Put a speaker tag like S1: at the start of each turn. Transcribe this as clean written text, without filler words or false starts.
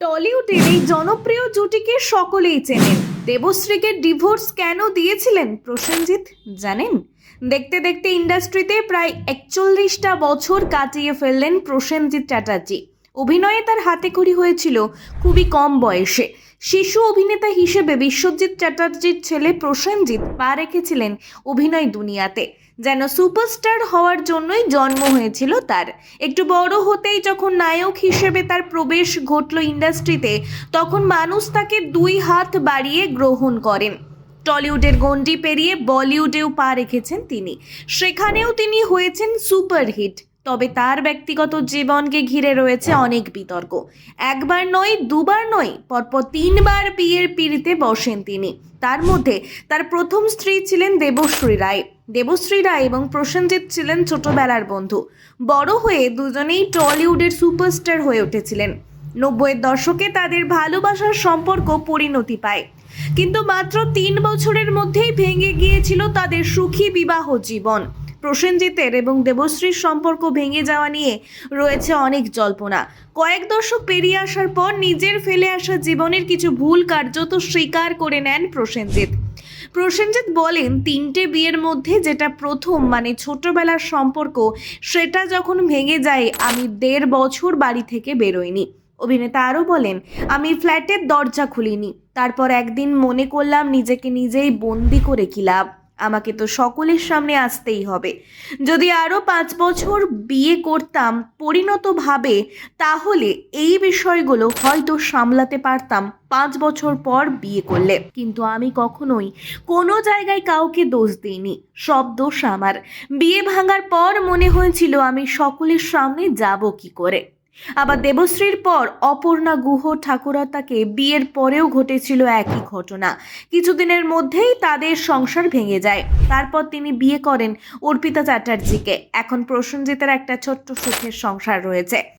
S1: টলিউডের এই জনপ্রিয় জুটিকে সকলেই চেনেন। দেবশ্রীকে ডিভোর্স কেন দিয়েছিলেন প্রসেনজিৎ জানেন? দেখতে দেখতে ইন্ডাস্ট্রিতে প্রায় 41টা বছর কাটিয়ে ফেললেন প্রসেনজিৎ চ্যাটার্জি। অভিনয়ে তার হাতেখড়ি হয়েছিল খুবই কম বয়সে। শিশু অভিনেতা হিসেবে বিশ্বজিৎ চ্যাটার্জির ছেলে প্রসেনজিৎ পা রেখেছিলেন অভিনয় দুনিয়াতে। যেন সুপারস্টার হওয়ার জন্যই জন্ম হয়েছিল তার। একটু বড় হতেই যখন নায়ক হিসেবে তার প্রবেশ ঘটল ইন্ডাস্ট্রিতে, তখন মানুষ তাকে দুই হাত বাড়িয়ে গ্রহণ করেন। টলিউডের গণ্ডি পেরিয়ে বলিউডেও পা রেখেছেন তিনি। সেখানেও তিনি হয়েছেন সুপারহিট। তবে তার ব্যক্তিগত জীবনকে ঘিরে রয়েছে অনেক বিতর্ক। একবার নয়, দুবার নয়, পরপর 3বার বিয়ের পিঁড়িতে বসেন তিনি। তার মধ্যে তার প্রথম স্ত্রী ছিলেন দেবশ্রী রায়। দেবশ্রী রায় এবং প্রসেনজিৎ ছিলেন ছোটবেলার বন্ধু। বড় হয়ে দুজনেই টলিউডের সুপারস্টার হয়ে উঠেছিলেন। 90-এর দশকে তাদের ভালোবাসার সম্পর্ক পরিণতি পায়, কিন্তু মাত্র 3 বছরের মধ্যেই ভেঙে গিয়েছিল তাদের সুখী বিবাহ জীবন। প্রসেনজিতের এবং দেবশ্রীর সম্পর্ক ভেঙে যাওয়া নিয়ে রয়েছে অনেক জল্পনা। কয়েক দশক পেরিয়ে আসার পর নিজের ফেলে আসা জীবনের কিছু ভুল কার্যত স্বীকার করে নেন প্রসেনজিৎ। প্রসেনজিৎ বলেন, 3টে বিয়ের মধ্যে যেটা প্রথম মানে ছোটবেলার সম্পর্ক, সেটা যখন ভেঙে যায় আমি 1.5 বছর বাড়ি থেকে বেরোইনি। অভিনেতা আরও বলেন, আমি ফ্ল্যাটের দরজা খুলিনি। তারপর একদিন মনে করলাম নিজেকে নিজেই বন্দি করে কি লাভ, আমাকে তো সকলের সামনে আসতেই হবে। যদি আরও 5 বছর বিয়ে করতাম পরিণতভাবে, তাহলে এই বিষয়গুলো হয়তো সামলাতে পারতাম 5 বছর পর বিয়ে করলে। কিন্তু আমি কখনোই কোনো জায়গায় কাউকে দোষ দিইনি, সব দোষ আমার। বিয়ে ভাঙার পর মনে হয়েছিল আমি সকলের সামনে যাব কি করে। আবার দেবশ্রীর পর অপর্ণা গুহ ঠাকুরতাকে বিয়ের পরেও ঘটেছিল একই ঘটনা। কিছুদিনের মধ্যেই তাদের সংসার ভেঙে যায়। তারপর তিনি বিয়ে করেন অর্পিতা চ্যাটার্জিকে। এখন প্রসেনজিতের একটা ছোট্ট সুখের সংসার রয়েছে।